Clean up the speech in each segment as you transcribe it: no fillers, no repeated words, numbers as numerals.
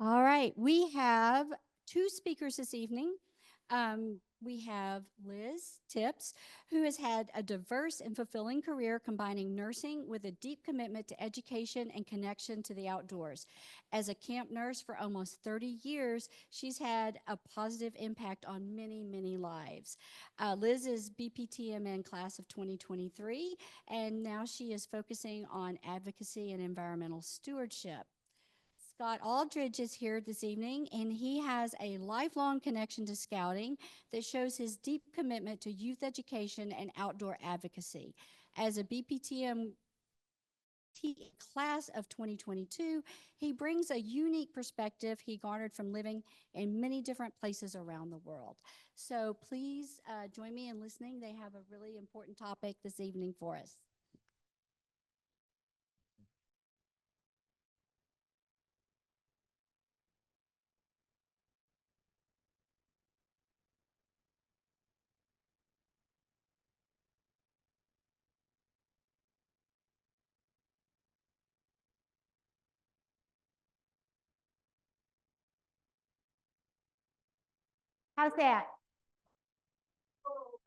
All right, we have two speakers this evening. We have Liz Tips, who has had a diverse and fulfilling career combining nursing with a deep commitment to education and connection to the outdoors. As a camp nurse for almost 30 years, she's had a positive impact on many, many lives. Liz is BPTMN class of 2023, and now she is focusing on advocacy and environmental stewardship. Scott Aldrich is here this evening, and he has a lifelong connection to scouting that shows his deep commitment to youth education and outdoor advocacy. As a BPTM class of 2022, he brings a unique perspective he garnered from living in many different places around the world. So please join me in listening. They have a really important topic this evening for us. How's that?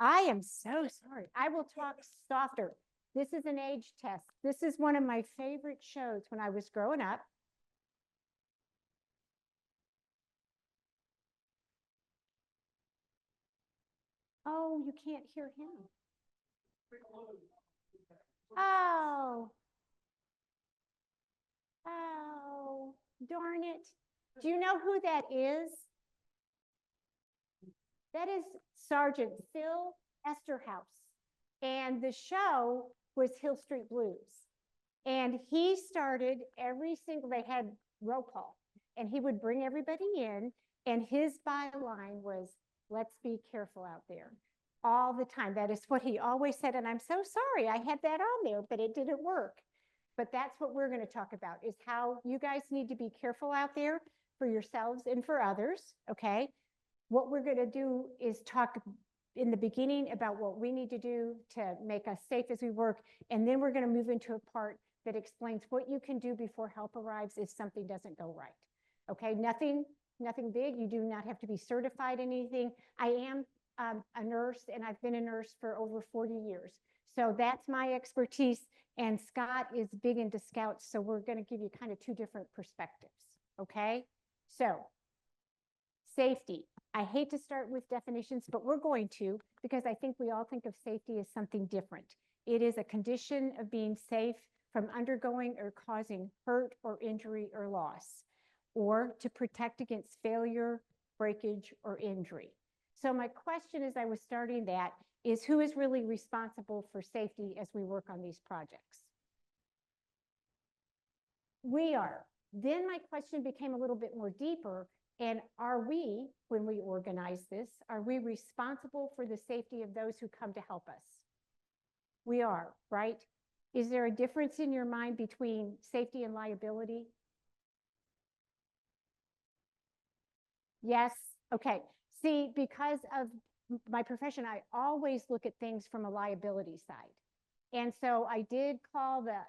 I am so sorry. I will talk softer. This is an age test. This is one of my favorite shows when I was growing up. Oh, you can't hear him. Oh. Oh, darn it. Do you know who that is? That is Sergeant Phil Esterhaus. And the show was Hill Street Blues. And he started they had roll call, and he would bring everybody in, and his byline was, "Let's be careful out there," all the time. That is what he always said. And I'm so sorry I had that on there, but it didn't work. But that's what we're going to talk about, is how you guys need to be careful out there for yourselves and for others, okay? What we're going to do is talk in the beginning about what we need to do to make us safe as we work, and then we're going to move into a part that explains what you can do before help arrives if something doesn't go right, okay? Nothing big. You do not have to be certified in anything. I am a nurse, and I've been a nurse for over 40 years. So that's my expertise, and Scott is big into scouts, so we're going to give you kind of two different perspectives, okay? So safety. I hate to start with definitions, but we're going to, because I think we all think of safety as something different. It is a condition of being safe from undergoing or causing hurt or injury or loss, or to protect against failure, breakage, or injury. So my question as I was starting that is, who is really responsible for safety as we work on these projects? We are. Then my question became a little bit more deeper. And are we, when we organize this, are we responsible for the safety of those who come to help us? We are, right? Is there a difference in your mind between safety and liability? Yes. Okay. See, because of my profession, I always look at things from a liability side. And so I did call the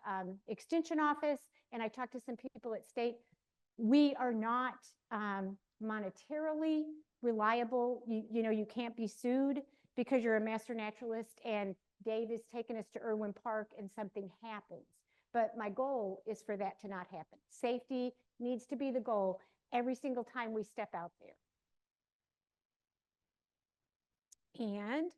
extension office, and I talked to some people at state. We are not monetarily reliable. You know, you can't be sued because you're a master naturalist and Dave is taking us to Irwin Park and something happens. But my goal is for that to not happen. Safety needs to be the goal every single time we step out there. And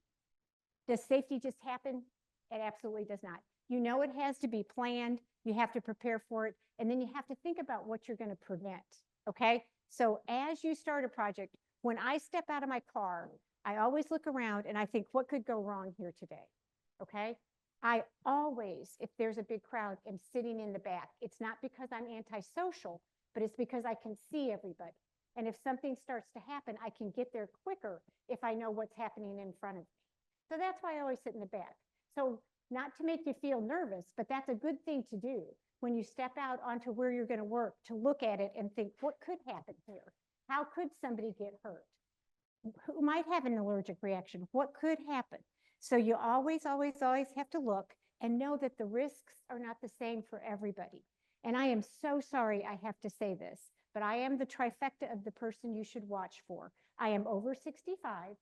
does safety just happen? It absolutely does not. You know, it has to be planned. You have to prepare for it. And then you have to think about what you're going to prevent. Okay. So as you start a project, when I step out of my car, I always look around and I think, what could go wrong here today? Okay. I always, if there's a big crowd, am sitting in the back. It's not because I'm antisocial, but it's because I can see everybody. And if something starts to happen, I can get there quicker if I know what's happening in front of me. So that's why I always sit in the back. So not to make you feel nervous, but that's a good thing to do when you step out onto where you're going to work, to look at it and think, what could happen here? How could somebody get hurt? Who might have an allergic reaction? What could happen? So you always have to look and know that the risks are not the same for everybody. And I am so sorry I have to say this, but I am the trifecta of the person you should watch for. I am over 65.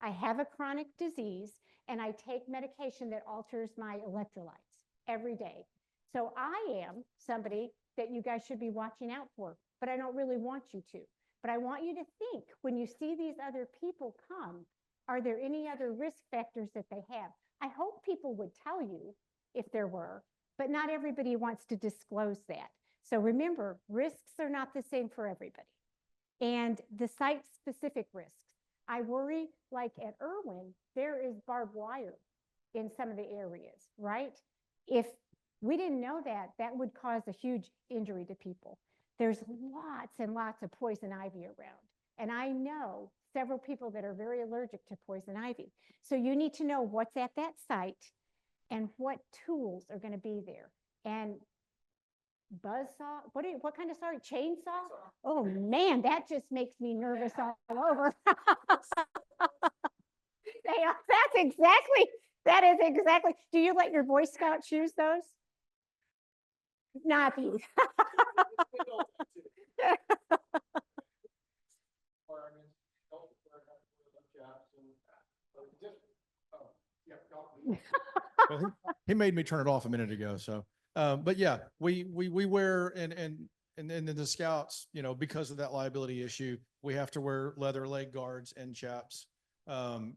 I have a chronic disease, and I take medication that alters my electrolytes every day. So I am somebody that you guys should be watching out for, but I don't really want you to. But I want you to think, when you see these other people come, are there any other risk factors that they have? I hope people would tell you if there were, but not everybody wants to disclose that. So remember, risks are not the same for everybody. And the site-specific risks. I worry, like at Irwin, there is barbed wire in some of the areas, right? If we didn't know that, that would cause a huge injury to people. There's lots and lots of poison ivy around. And I know several people that are very allergic to poison ivy. So you need to know what's at that site and what tools are going to be there. And buzzsaw, what kind of saw? Chainsaw? Oh man, that just makes me nervous all over. That is exactly. Do you let your Boy Scouts use those? Not these. Well, he made me turn it off a minute ago. So, but yeah, we wear and the Scouts, you know, because of that liability issue, we have to wear leather leg guards and chaps.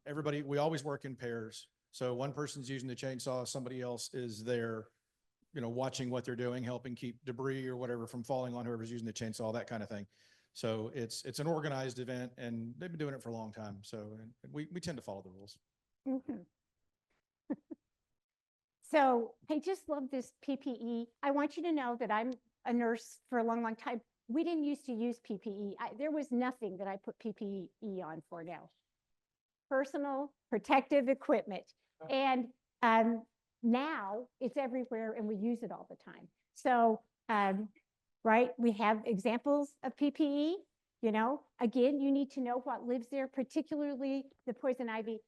Everybody, we always work in pairs. So one person's using the chainsaw, somebody else is there, you know, watching what they're doing, helping keep debris or whatever from falling on whoever's using the chainsaw, that kind of thing. So it's an organized event, and they've been doing it for a long time. So we tend to follow the rules. Mm-hmm. So I just love this PPE. I want you to know that I'm a nurse for a long, long time. We didn't used to use PPE. There was nothing that I put PPE on for now. Personal protective equipment. And now it's everywhere and we use it all the time. So, right, we have examples of PPE, you know, again, you need to know what lives there, particularly the poison ivy.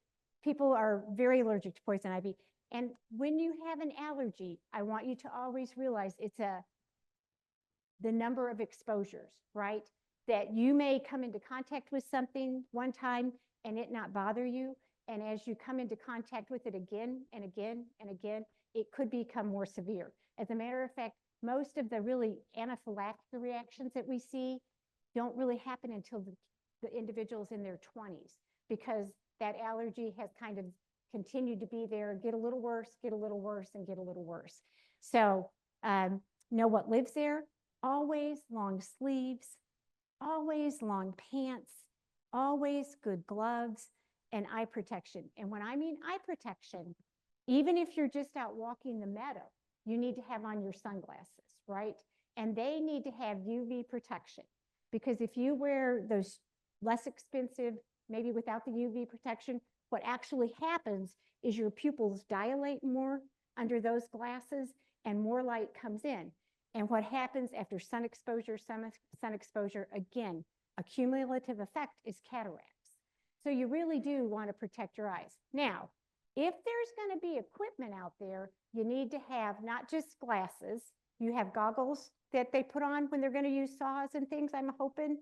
People are very allergic to poison ivy. And when you have an allergy, I want you to always realize it's the number of exposures, right? That you may come into contact with something one time and it not bother you. And as you come into contact with it again and again and again, it could become more severe. As a matter of fact, most of the really anaphylactic reactions that we see don't really happen until the individual's in their 20s, because that allergy has kind of continued to be there, get a little worse, get a little worse, and get a little worse. So know what lives there. Always long sleeves, always long pants, always good gloves, and eye protection. And when I mean eye protection, even if you're just out walking the meadow, you need to have on your sunglasses, right? And they need to have UV protection, because if you wear those less expensive, maybe without the UV protection, what actually happens is your pupils dilate more under those glasses and more light comes in. And what happens after sun exposure, again, a cumulative effect is cataracts. So you really do want to protect your eyes. Now, if there's going to be equipment out there, you need to have not just glasses. You have goggles that they put on when they're going to use saws and things, I'm hoping.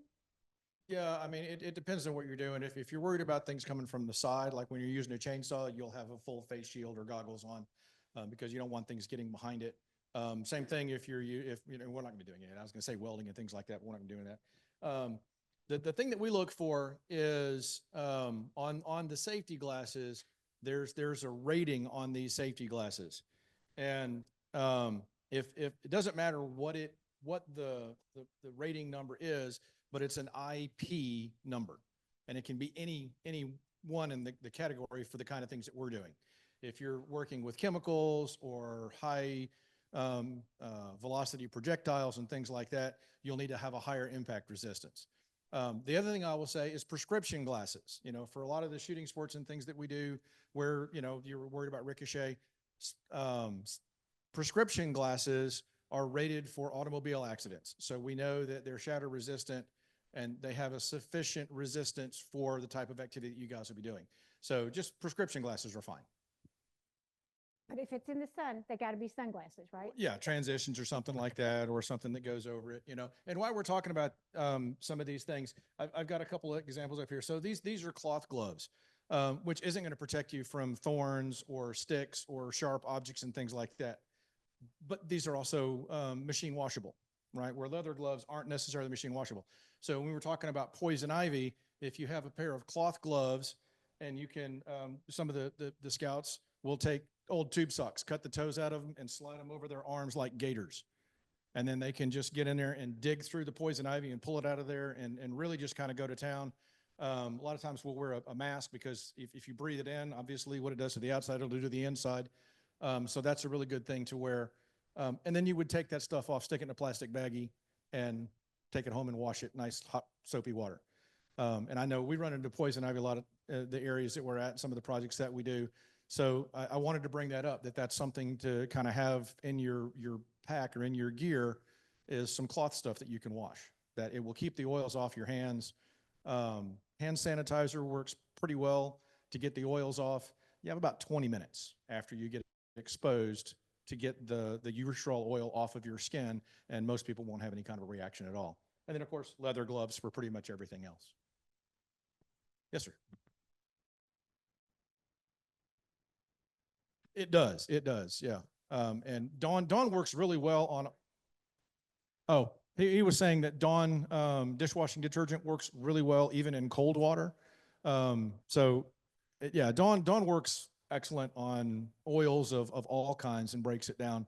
Yeah, I mean, it depends on what you're doing. If you're worried about things coming from the side, like when you're using a chainsaw, you'll have a full face shield or goggles on because you don't want things getting behind it. Same thing if you know, we're not gonna be doing it. I was gonna say welding and things like that. We're not gonna be doing that. The thing that we look for is on the safety glasses, there's a rating on these safety glasses. And if it doesn't matter what the rating number is, but it's an IP number, and it can be any one in the category for the kind of things that we're doing. If you're working with chemicals or high velocity projectiles and things like that, you'll need to have a higher impact resistance. The other thing I will say is prescription glasses. You know, for a lot of the shooting sports and things that we do where, you know, you're worried about ricochet, prescription glasses are rated for automobile accidents. So we know that they're shatter resistant and they have a sufficient resistance for the type of activity that you guys will be doing. So just prescription glasses are fine. But if it's in the sun, they gotta be sunglasses, right? Yeah, transitions or something like that, or something that goes over it, you know. And while we're talking about some of these things, I've got a couple of examples up here. So these are cloth gloves, which isn't going to protect you from thorns or sticks or sharp objects and things like that. But these are also machine washable, right? Where leather gloves aren't necessarily machine washable. So when we were talking about poison ivy, if you have a pair of cloth gloves, and you can, some of the scouts will take old tube socks, cut the toes out of them and slide them over their arms like gators. And then they can just get in there and dig through the poison ivy and pull it out of there and really just kind of go to town. A lot of times we'll wear a mask because if you breathe it in, obviously what it does to the outside, it'll do to the inside. So that's a really good thing to wear. And then you would take that stuff off, stick it in a plastic baggie and take it home and wash it nice, hot, soapy water. And I know we run into poison ivy a lot of the areas that we're at, some of the projects that we do. So I wanted to bring that up, that's something to kind of have in your pack or in your gear, is some cloth stuff that you can wash, that it will keep the oils off your hands. Hand sanitizer works pretty well to get the oils off. You have about 20 minutes after you get exposed to get the urethral oil off of your skin, and most people won't have any kind of a reaction at all. And then, of course, leather gloves for pretty much everything else. Yes, sir. It does, yeah. And Dawn works really well on, oh, he was saying that Dawn dishwashing detergent works really well even in cold water. Yeah, Dawn works excellent on oils of all kinds and breaks it down.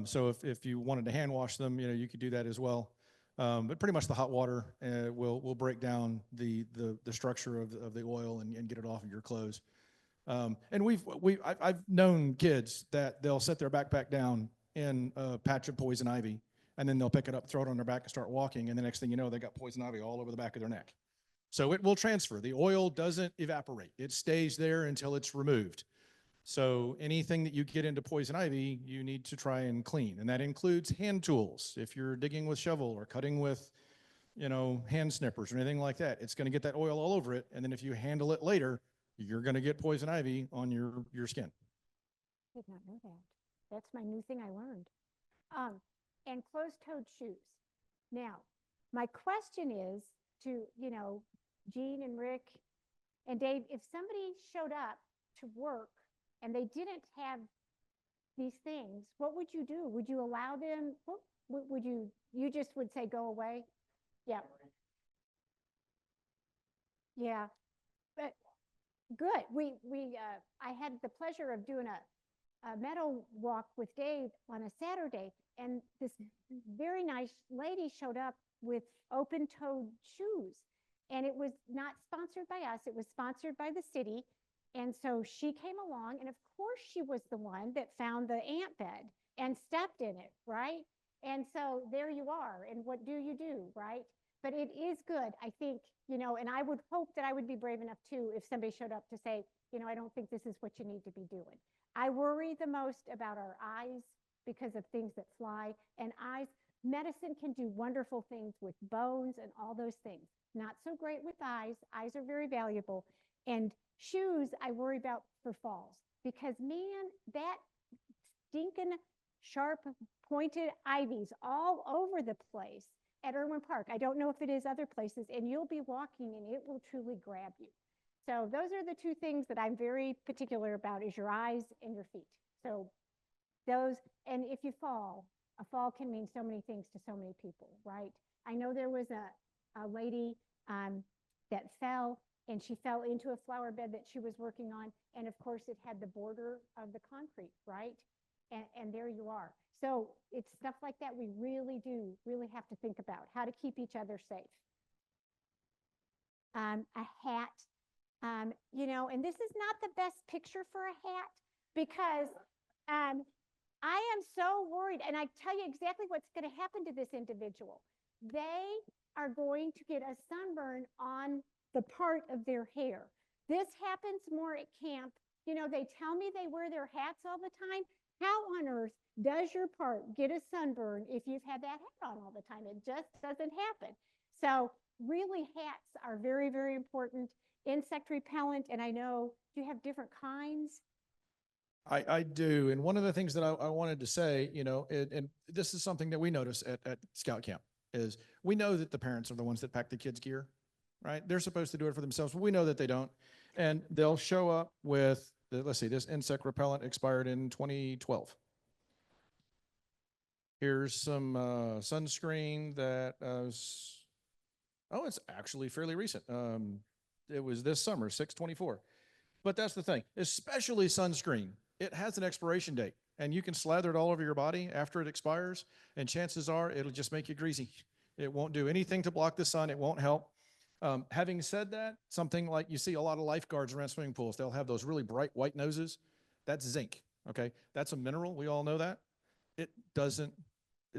So if you wanted to hand wash them, you could do that as well. But pretty much the hot water will break down the structure of the oil and get it off of your clothes. And I've known kids that they'll set their backpack down in a patch of poison ivy, and then they'll pick it up, throw it on their back and start walking. And the next thing you know, they got poison ivy all over the back of their neck. So it will transfer. The oil doesn't evaporate. It stays there until it's removed. So anything that you get into poison ivy, you need to try and clean. And that includes hand tools. If you're digging with shovel or cutting with, hand snippers or anything like that, it's going to get that oil all over it. And then if you handle it later, you're going to get poison ivy on your skin. Did not know that. That's my new thing I learned. And closed-toed shoes. Now, my question is to, Jean and Rick and Dave, if somebody showed up to work and they didn't have these things, what would you do? Would you allow them? Would you just would say, go away? Yeah. Yeah. But good. I had the pleasure of doing a meadow walk with Dave on a Saturday, and this very nice lady showed up with open-toed shoes, and it was not sponsored by us. It was sponsored by the city. And so she came along, and of course she was the one that found the ant bed and stepped in it, right? And so there you are, and what do you do, right? But it is good, I think, and I would hope that I would be brave enough too if somebody showed up to say, I don't think this is what you need to be doing. I worry the most about our eyes because of things that fly, and eyes, medicine can do wonderful things with bones and all those things. Not so great with eyes. Eyes are very valuable. And shoes, I worry about for falls because, man, that stinking sharp pointed ivies all over the place at Irwin Park. I don't know if it is other places, and you'll be walking and it will truly grab you. So those are the two things that I'm very particular about, is your eyes and your feet. So those, and if you fall, a fall can mean so many things to so many people, right? I know there was a lady that fell, and she fell into a flower bed that she was working on. And of course it had the border of the concrete, right? And there you are. So it's stuff like that we really have to think about how to keep each other safe. A hat, and this is not the best picture for a hat because I am so worried, and I tell you exactly what's going to happen to this individual. They are going to get a sunburn on the part of their hair. This happens more at camp. They tell me they wear their hats all the time. How on earth does your part get a sunburn if you've had that hat on all the time? It just doesn't happen. So really, hats are very, very important. Insect repellent, and I know, do you have different kinds? I do. And one of the things that I wanted to say, you know, and this is something that we notice at Scout Camp is we know that the parents are the ones that pack the kids' gear, right? They're supposed to do it for themselves, but we know that they don't. And they'll show up with, let's see, this insect repellent expired in 2012. Here's some sunscreen that oh, it's actually fairly recent. It was this summer, 6/24. But that's the thing, especially sunscreen. It has an expiration date and you can slather it all over your body after it expires. And chances are it'll just make you greasy. It won't do anything to block the sun. It won't help. Having said that, something like you see a lot of lifeguards around swimming pools, they'll have those really bright white noses. That's zinc. Okay. That's a mineral. We all know that. It doesn't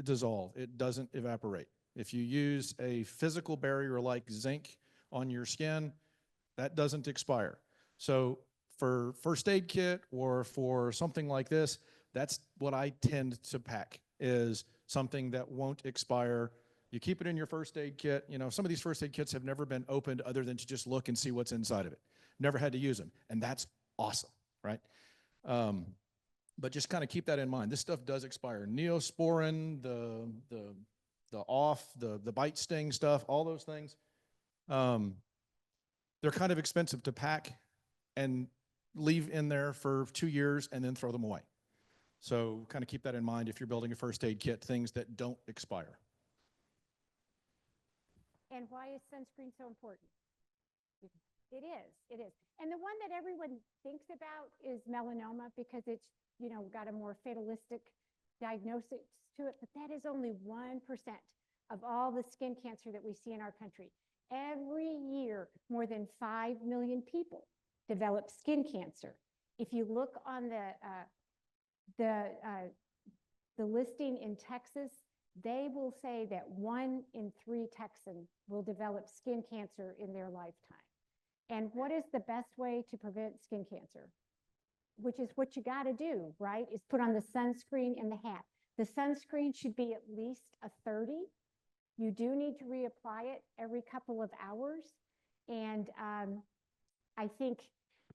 dissolve. It doesn't evaporate. If you use a physical barrier like zinc on your skin, that doesn't expire. So for first aid kit or for something like this, that's what I tend to pack is something that won't expire. You keep it in your first aid kit. You know, some of these first aid kits have never been opened other than to just look and see what's inside of it. Never had to use them. And that's awesome, right? But just kind of keep that in mind. This stuff does expire. Neosporin, the bite sting stuff, all those things. They're kind of expensive to pack and leave in there for 2 years and then throw them away. So kind of keep that in mind if you're building a first aid kit, things that don't expire. And why is sunscreen so important? It is. And the one that everyone thinks about is melanoma because it's, you know, got a more fatalistic diagnosis to it, but that is only 1% of all the skin cancer that we see in our country. Every year, more than 5 million people develop skin cancer. If you look on the listing in Texas, they will say that 1 in 3 Texans will develop skin cancer in their lifetime. And what is the best way to prevent skin cancer? Which is what you got to do, right? Is put on the sunscreen and the hat. The sunscreen should be at least a 30. You do need to reapply it every couple of hours. And I think,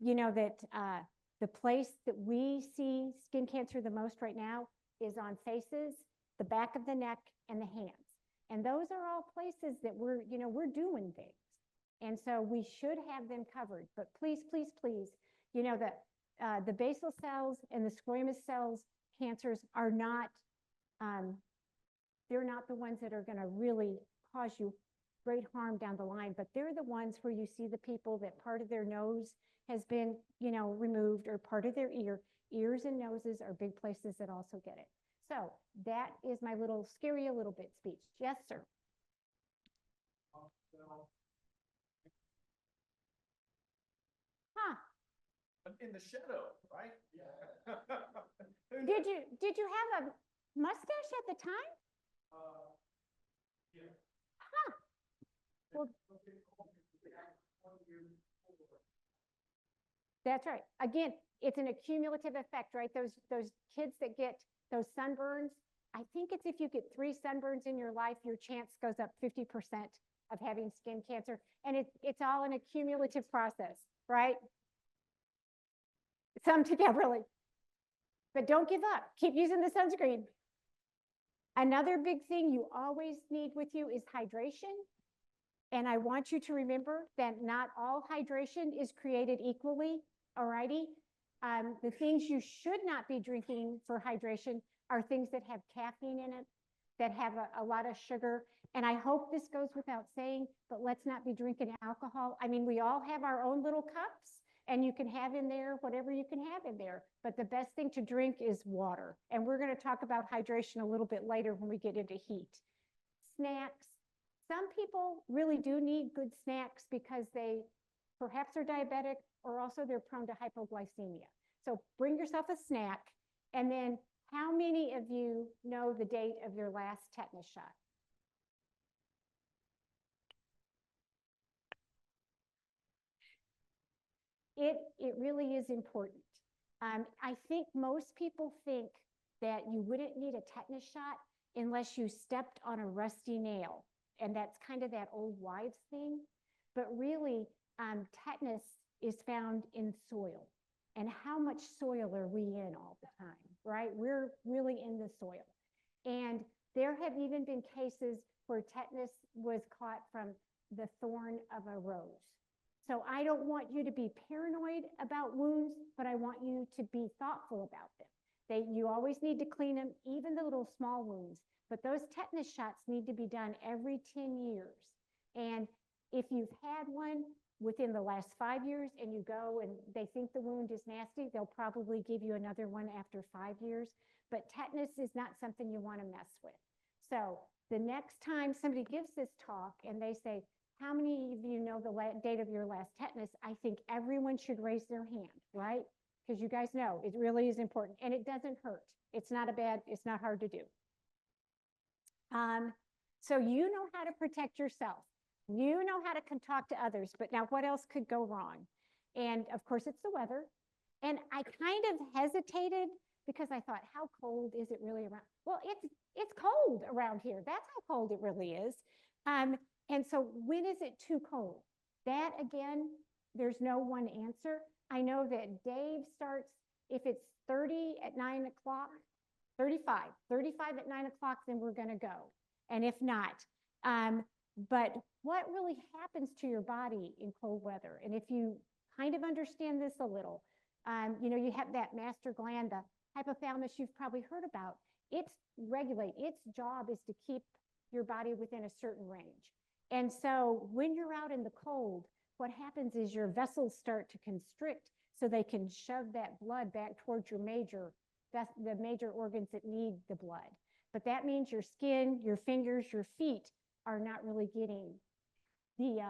you know, that the place that we see skin cancer the most right now is on faces, the back of the neck, and the hands. And those are all places that we're doing things. And so we should have them covered. But please, please, please, you know, the basal cells and the squamous cells cancers are not, they're not the ones that are going to really cause you great harm down the line, but they're the ones where you see the people that part of their nose has been, you know, removed or part of their ear. Ears and noses are big places that also get it. So that is my little scary a little bit speech. Yes, sir. Huh. In the shadow, right? Yeah. Did you have a mustache at the time? Yeah. Huh. Well, that's right. Again, it's an accumulative effect, right? Those kids that get those sunburns, I think it's if you get 3 sunburns in your life, your chance goes up 50% of having skin cancer. And it's all an accumulative process, right? Some together, really. But don't give up. Keep using the sunscreen. Another big thing you always need with you is hydration. And I want you to remember that not all hydration is created equally, all righty? The things you should not be drinking for hydration are things that have caffeine in it, that have a lot of sugar. And I hope this goes without saying, but let's not be drinking alcohol. I mean, we all have our own little cups, and you can have in there whatever you can have in there. But the best thing to drink is water. And we're going to talk about hydration a little bit later when we get into heat. Snacks. Some people really do need good snacks because they perhaps are diabetic or also they're prone to hypoglycemia. So bring yourself a snack. And then how many of you know the date of your last tetanus shot? It really is important. I think most people think that you wouldn't need a tetanus shot unless you stepped on a rusty nail. And that's kind of that old wives thing. But really, tetanus is found in soil. and how much soil are we in all the time, right? We're really in the soil. And there have even been cases where tetanus was caught from the thorn of a rose. So I don't want you to be paranoid about wounds, but I want you to be thoughtful about them. You always need to clean them, even the little small wounds. But those tetanus shots need to be done every 10 years. And if you've had one within the last 5 years and you go and they think the wound is nasty, they'll probably give you another one after 5 years. But tetanus is not something you want to mess with. So the next time somebody gives this talk and they say, how many of you know the date of your last tetanus? I think everyone should raise their hand, right? Because you guys know it really is important and it doesn't hurt. It's not hard to do. So you know how to protect yourself. You know how to talk to others, but now what else could go wrong? And of course it's the weather. And I kind of hesitated because I thought, how cold is it really around? Well, it's cold around here. That's how cold it really is. And so when is it too cold? That again, there's no one answer. I know that Dave starts, if it's 30 at 9 o'clock, 35 at 9 o'clock, then we're gonna go. And if not, but what really happens to your body in cold weather? And if you kind of understand this a little, you know, you have that master gland, the hypothalamus you've probably heard about. Its job is to keep your body within a certain range. And so when you're out in the cold, what happens is your vessels start to constrict so they can shove that blood back towards the major organs that need the blood. But that means your skin, your fingers, your feet are not really getting the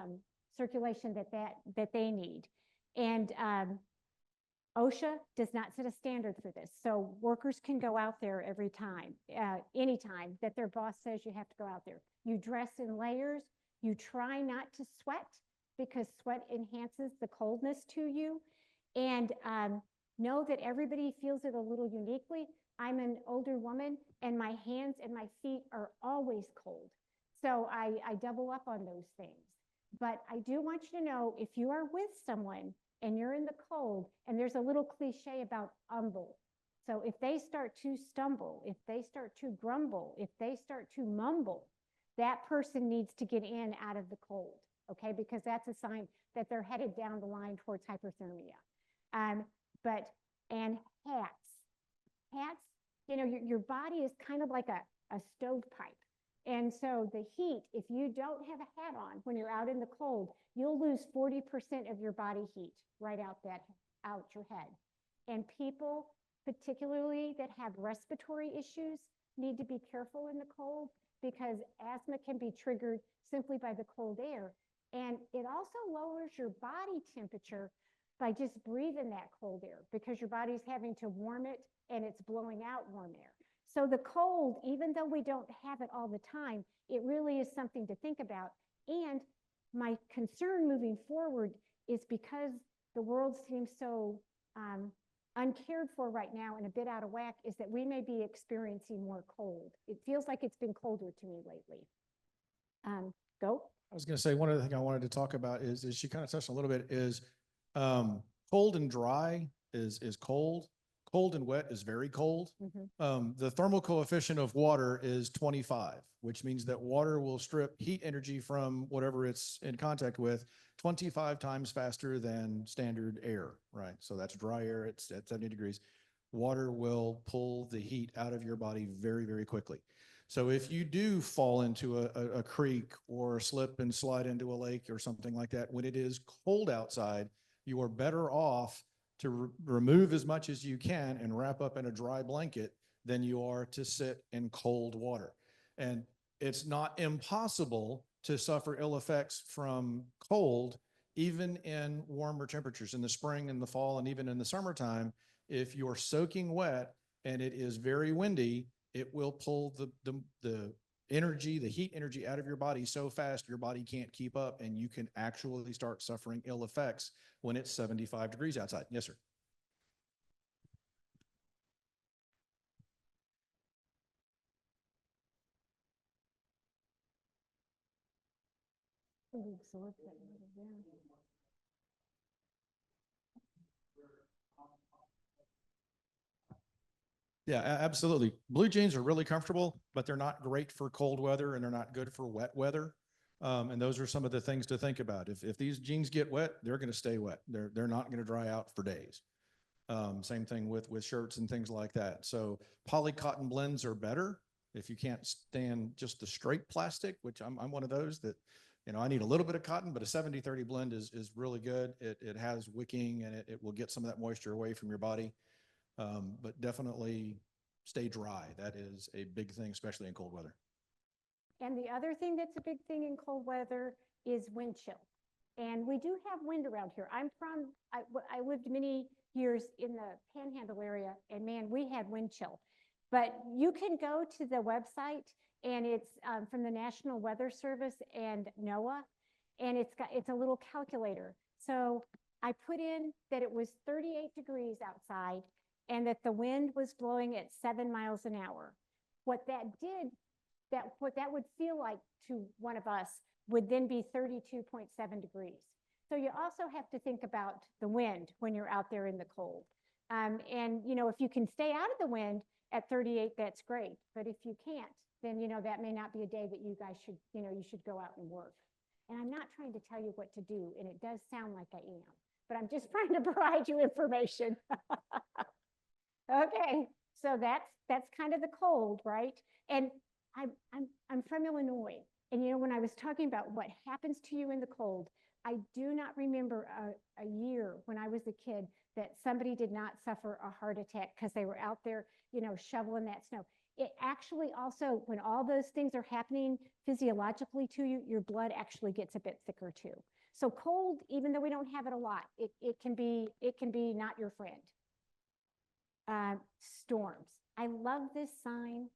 circulation that they need. And OSHA does not set a standard for this. So workers can go out there every time, anytime that their boss says you have to go out there. You dress in layers. You try not to sweat because sweat enhances the coldness to you. And know that everybody feels it a little uniquely. I'm an older woman and my hands and my feet are always cold. So I double up on those things. But I do want you to know, if you are with someone and you're in the cold, and there's a little cliche about umble. So if they start to stumble, if they start to grumble, if they start to mumble, that person needs to get in out of the cold, okay? Because that's a sign that they're headed down the line towards hyperthermia. And hats, you know, your body is kind of like a stovepipe. And so the heat, if you don't have a hat on when you're out in the cold, you'll lose 40% of your body heat right out your head. And people, particularly that have respiratory issues, need to be careful in the cold because asthma can be triggered simply by the cold air. And it also lowers your body temperature by just breathing that cold air because your body's having to warm it and it's blowing out warm air. So the cold, even though we don't have it all the time, it really is something to think about. And my concern moving forward is because the world seems so uncared for right now and a bit out of whack, is that we may be experiencing more cold. It feels like it's been colder to me lately. Go. I was going to say, one other thing I wanted to talk about is she kind of touched a little bit is cold and dry is cold. Cold and wet is very cold. Mm-hmm. The thermal coefficient of water is 25, which means that water will strip heat energy from whatever it's in contact with 25 times faster than standard air, right? So that's dry air, it's at 70 degrees. Water will pull the heat out of your body very, very quickly. So if you do fall into a creek or slip and slide into a lake or something like that, when it is cold outside, you are better off to remove as much as you can and wrap up in a dry blanket than you are to sit in cold water. And it's not impossible to suffer ill effects from cold, even in warmer temperatures in the spring and the fall, and even in the summertime. If you're soaking wet and it is very windy, it will pull the energy, the heat energy out of your body so fast your body can't keep up, and you can actually start suffering ill effects when it's 75 degrees outside. Yes, sir. Absorb that water down. Yeah, absolutely. Blue jeans are really comfortable, but they're not great for cold weather and they're not good for wet weather. And those are some of the things to think about. If these jeans get wet, they're going to stay wet. They're not going to dry out for days. Same thing with shirts and things like that. So poly cotton blends are better if you can't stand just the straight plastic, which I'm one of those that, I need a little bit of cotton, but a 70-30 blend is really good. It has wicking and it will get some of that moisture away from your body. But definitely stay dry. That is a big thing, especially in cold weather. And the other thing that's a big thing in cold weather is wind chill. And we do have wind around here. I lived many years in the Panhandle area, and man, we had wind chill. But you can go to the website, and it's from the National Weather Service and NOAA, and it's a little calculator. So I put in that it was 38 degrees outside, and that the wind was blowing at 7 miles an hour. What that would feel like to one of us would then be 32.7 degrees. So you also have to think about the wind when you're out there in the cold. And if you can stay out of the wind at 38, that's great. But if you can't, then that may not be a day that you guys should, you should go out and work. And I'm not trying to tell you what to do, and it does sound like I am, but I'm just trying to provide you information. Okay, so that's kind of the cold, right? And I'm from Illinois, and when I was talking about what happens to you in the cold, I do not remember a year when I was a kid that somebody did not suffer a heart attack because they were out there, shoveling that snow. It actually also, when all those things are happening physiologically to you, your blood actually gets a bit thicker too. So cold, even though we don't have it a lot, it can be not your friend. Storms. I love this sign.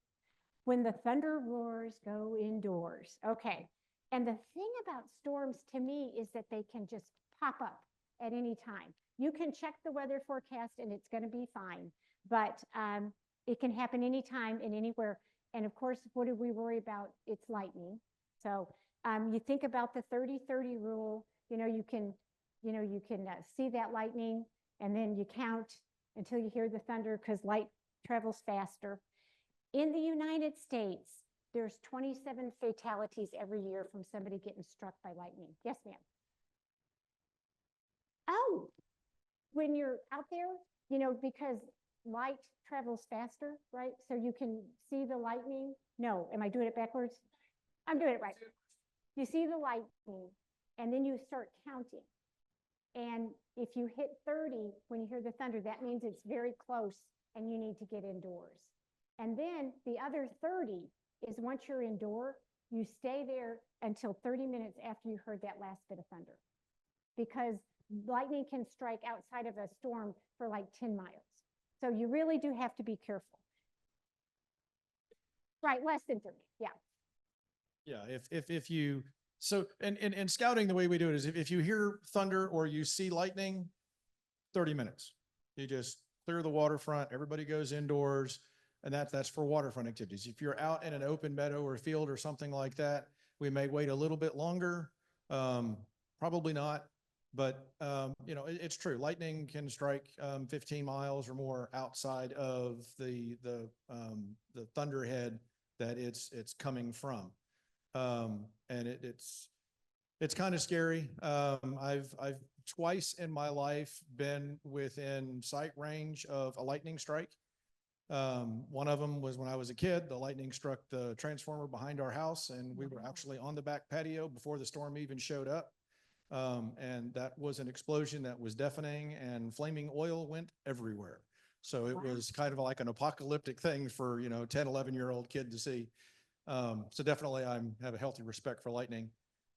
When the thunder roars, go indoors. Okay. And the thing about storms to me is that they can just pop up at any time. You can check the weather forecast and it's going to be fine, but it can happen anytime and anywhere. And of course, what do we worry about? It's lightning. So you think about the 30-30 rule. You can see that lightning, and then you count until you hear the thunder, because light travels faster. In the United States, there's 27 fatalities every year from somebody getting struck by lightning. Yes, ma'am. Oh, when you're out there, because light travels faster, right? So you can see the lightning. No, am I doing it backwards? I'm doing it right. You see the lightning, and then you start counting. And if you hit 30 when you hear the thunder, that means it's very close and you need to get indoors. And then the other 30 is once you're indoor, you stay there until 30 minutes after you heard that last bit of thunder. Because lightning can strike outside of a storm for like 10 miles. So you really do have to be careful. Right, less than 30, yeah. Yeah, if you, so, and scouting, the way we do it is if you hear thunder or you see lightning, 30 minutes. You just clear the waterfront, everybody goes indoors, and that's for waterfront activities. If you're out in an open meadow or field or something like that, we may wait a little bit longer. Probably not, but it's true. Lightning can strike 15 miles or more outside of the thunderhead that it's coming from. And it's kind of scary. I've twice in my life been within sight range of a lightning strike. One of them was when I was a kid. The lightning struck the transformer behind our house, and we were actually on the back patio before the storm even showed up. And that was an explosion that was deafening, and flaming oil went everywhere. So it was kind of like an apocalyptic thing for, 10, 11-year-old kid to see. So definitely I have a healthy respect for lightning.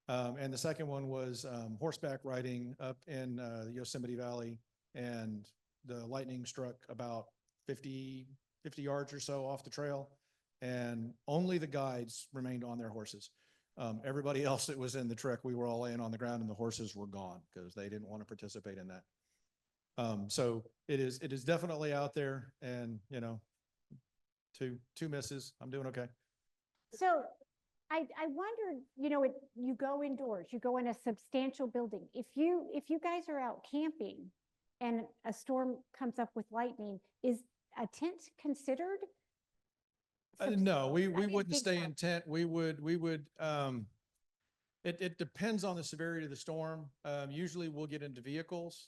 And the second one was horseback riding up in the Yosemite Valley, and the lightning struck about 50 yards or so off the trail, and only the guides remained on their horses. Everybody else that was in the trek, we were all laying on the ground, and the horses were gone because they didn't want to participate in that. So it is definitely out there, and two misses. I'm doing okay. So I wondered, you go indoors, you go in a substantial building. If you guys are out camping and a storm comes up with lightning, a tent considered? No, we I didn't wouldn't think stay so. in tent. It depends on the severity of the storm. Usually we'll get into vehicles.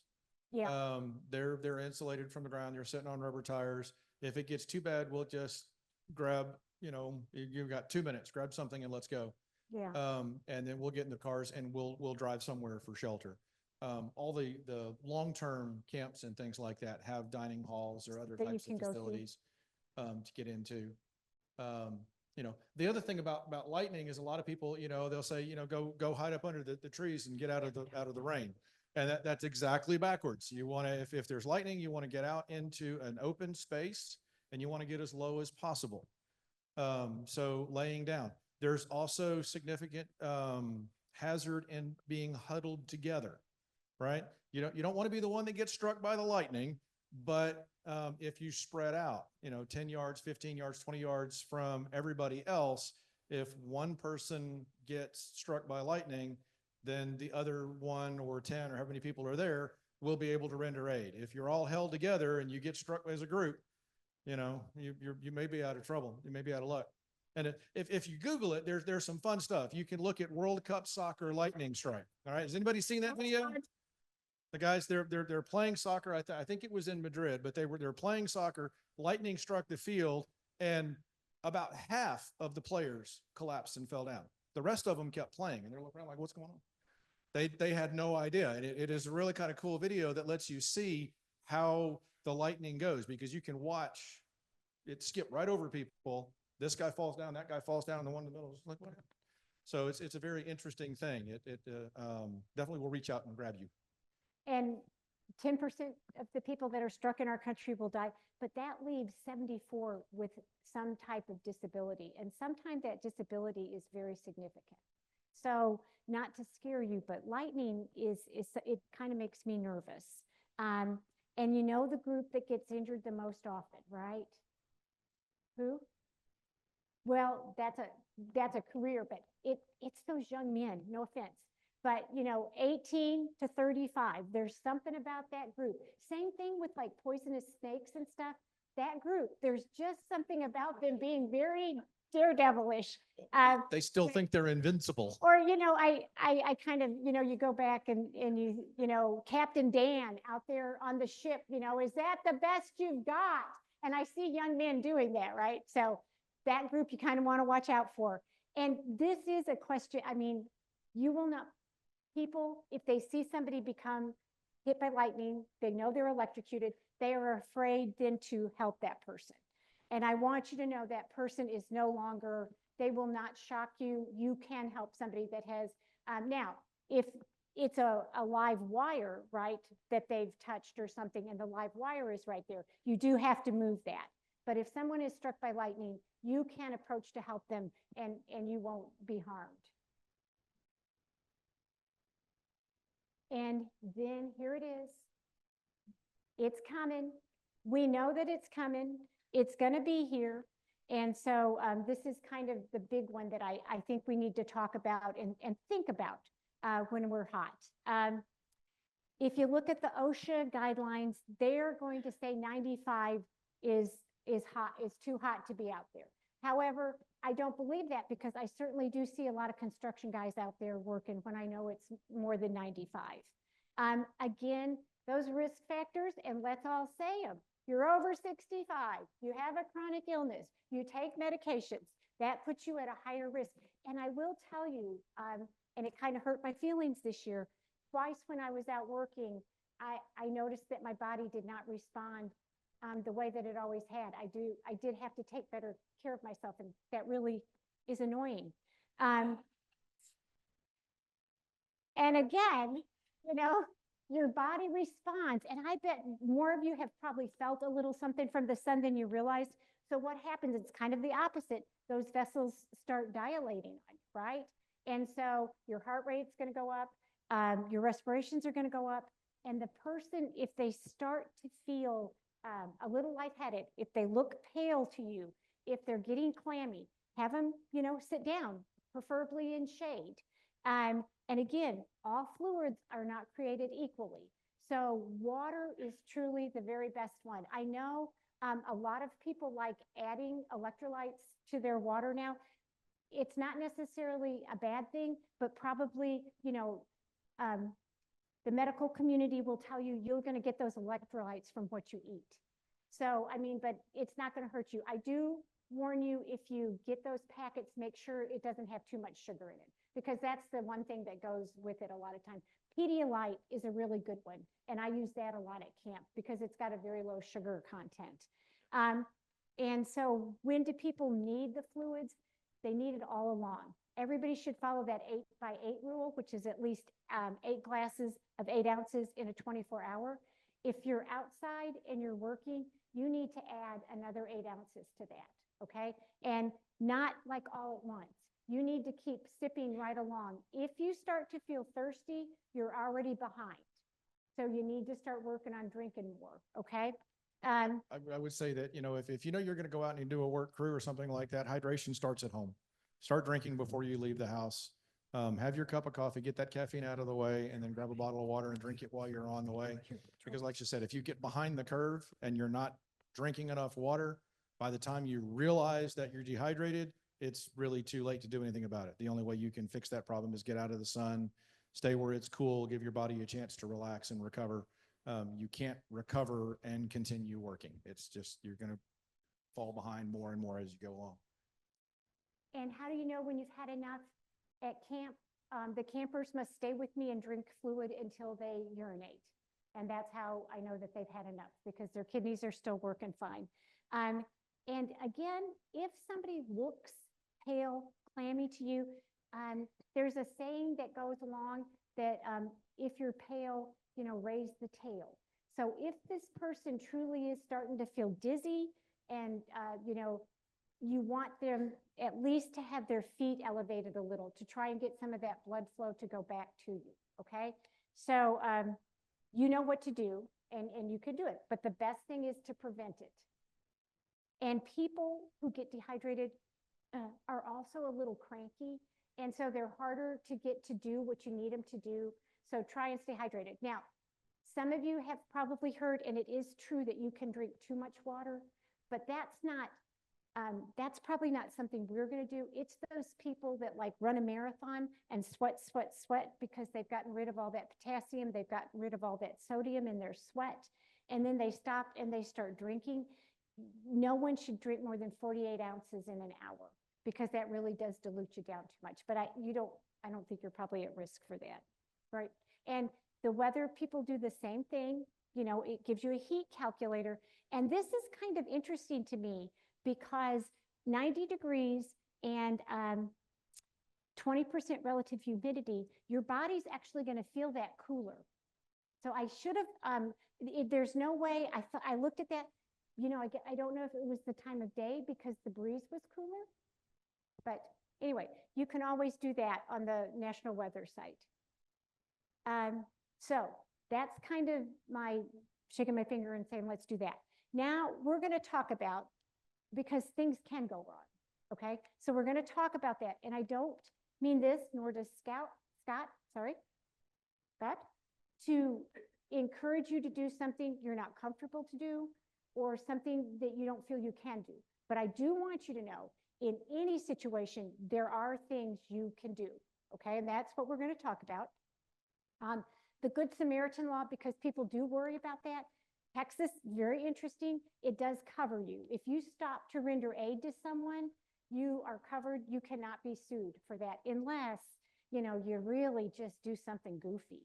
Yeah, They're insulated from the ground. They're sitting on rubber tires. If it gets too bad, we'll just grab, you've got 2 minutes, grab something and let's go. yeah. And then we'll get in the cars and we'll drive somewhere for shelter. All the long-term camps and things like that have dining halls or other That you types can of go to. facilities, to get into. The other thing about lightning is a lot of people, they'll say, go hide up under the trees and get out of the rain. And that's exactly backwards. You want to, if there's lightning, you want to get out into an open space and you want to get as low as possible. So laying down. There's also significant hazard in being huddled together, right? You don't want to be the one that gets struck by the lightning, but if you spread out, 10 yards, 15 yards, 20 yards from everybody else, if one person gets struck by lightning, then the other 1 or 10 or how many people are there will be able to render aid. If you're all held together and you get struck as a group, you may be out of trouble. You may be out of luck. And if you Google it, there's some fun stuff. You can look at World Cup soccer lightning strike. All right. Has anybody seen that video? The guys, they're playing soccer. I think it was in Madrid, but they're playing soccer. Lightning struck the field and about half of the players collapsed and fell down. The rest of them kept playing and they're looking around like, what's going on? They had no idea. And it is a really kind of cool video that lets you see how the lightning goes, because you can watch it skip right over people. This guy falls down, that guy falls down, and the one in the middle is like, what happened? So it's a very interesting thing. It definitely will reach out and grab you. And 10% of the people that are struck in our country will die, but that leaves 74 with some type of disability. And sometimes that disability is very significant. So not to scare you, but lightning it kind of makes me nervous. And the group that gets injured the most often, right? Who? Well, that's a career, but it's those young men, no offense. But 18 to 35, there's something about that group. Same thing with like poisonous snakes and stuff. That group, there's just something about them being very daredevilish. They still think they're invincible. Or, I kind of, you go back and Captain Dan out there on the ship, is that the best you've got? And I see young men doing that, right? So that group you kind of want to watch out for. And this is a question, you will not, people, if they see somebody become hit by lightning, they know they're electrocuted, they are afraid then to help that person. And I want you to know that person is no longer, they will not shock you. You can help somebody that has, now, if it's a live wire, right, that they've touched or something, and the live wire is right there, you do have to move that. But if someone is struck by lightning, you can approach to help them and you won't be harmed. And then here it is. It's coming. We know that it's coming. It's going to be here. And so this is kind of the big one that I think we need to talk about and think about when we're hot. If you look at the OSHA guidelines, they're going to say 95 is too hot to be out there. However, I don't believe that, because I certainly do see a lot of construction guys out there working when I know it's more than 95. Again, those risk factors, and let's all say them. You're over 65, you have a chronic illness, you take medications, that puts you at a higher risk. And I will tell you, and it kind of hurt my feelings this year, twice when I was out working, I noticed that my body did not respond the way that it always had. I did have to take better care of myself, and that really is annoying. And again, your body responds. And I bet more of you have probably felt a little something from the sun than you realize. So what happens? It's kind of the opposite. Those vessels start dilating, right? And so your heart rate's going to go up. Your respirations are going to go up. And the person, if they start to feel a little lightheaded, if they look pale to you, if they're getting clammy, have them, sit down, preferably in shade. And again, all fluids are not created equally. So water is truly the very best one. I know A lot of people like adding electrolytes to their water now. It's not necessarily a bad thing, but probably, the medical community will tell you you're going to get those electrolytes from what you eat. So, I mean, but it's not going to hurt you. I do warn you, if you get those packets, make sure it doesn't have too much sugar in it, because that's the one thing that goes with it a lot of times. Pedialyte is a really good one, and I use that a lot at camp because it's got a very low sugar content. And so when do people need the fluids? They need it all along. Everybody should follow that 8x8 rule, which is at least 8 glasses of 8 ounces in a 24-hour. If you're outside and you're working, you need to add another 8 ounces to that, okay? And not like all at once. You need to keep sipping right along. If you start to feel thirsty, you're already behind. So you need to start working on drinking more, okay? I would say that, if you know you're going to go out and you do a work crew or something like that, hydration starts at home. Start drinking before you leave the house. Have your cup of coffee, get that caffeine out of the way, and then grab a bottle of water and drink it while you're on the way. Because like you said, if you get behind the curve and you're not drinking enough water, by the time you realize that you're dehydrated, it's really too late to do anything about it. The only way you can fix that problem is get out of the sun, stay where it's cool, give your body a chance to relax and recover. You can't recover and continue working. It's just, you're going to fall behind more and more as you go along. And how do you know when you've had enough? At camp, the campers must stay with me and drink fluid until they urinate. And that's how I know that they've had enough, because their kidneys are still working fine. And again, if somebody looks pale, clammy to you, there's a saying that goes along that if you're pale, raise the tail. So if this person truly is starting to feel dizzy and, you want them at least to have their feet elevated a little to try and get some of that blood flow to go back to you, okay? So you know what to do, and you can do it, but the best thing is to prevent it. And people who get dehydrated are also a little cranky, and so they're harder to get to do what you need them to do, so try and stay hydrated. Now, some of you have probably heard, and it is true, that you can drink too much water, but that's probably not something we're going to do. It's those people that like run a marathon and sweat because they've gotten rid of all that potassium, they've gotten rid of all that sodium in their sweat, and then they stop and they start drinking. No one should drink more than 48 ounces in an hour, because that really does dilute you down too much. But I don't think you're probably at risk for that, right? And the weather, people do the same thing. It gives you a heat calculator. And this is kind of interesting to me, because 90 degrees and 20% relative humidity, your body's actually going to feel that cooler. So I should have, there's no way, I looked at that, I don't know if it was the time of day because the breeze was cooler. But anyway, you can always do that on the National Weather site. So that's kind of my shaking my finger and saying, let's do that. Now we're going to talk about, because things can go wrong, okay? So we're going to talk about that. And I don't mean this, nor does Scott, to encourage you to do something you're not comfortable to do, or something that you don't feel you can do. But I do want you to know, in any situation, there are things you can do, okay? And that's what we're going to talk about. The Good Samaritan law, because people do worry about that. Texas, very interesting. It does cover you. If you stop to render aid to someone, you are covered. You cannot be sued for that unless, you really just do something goofy,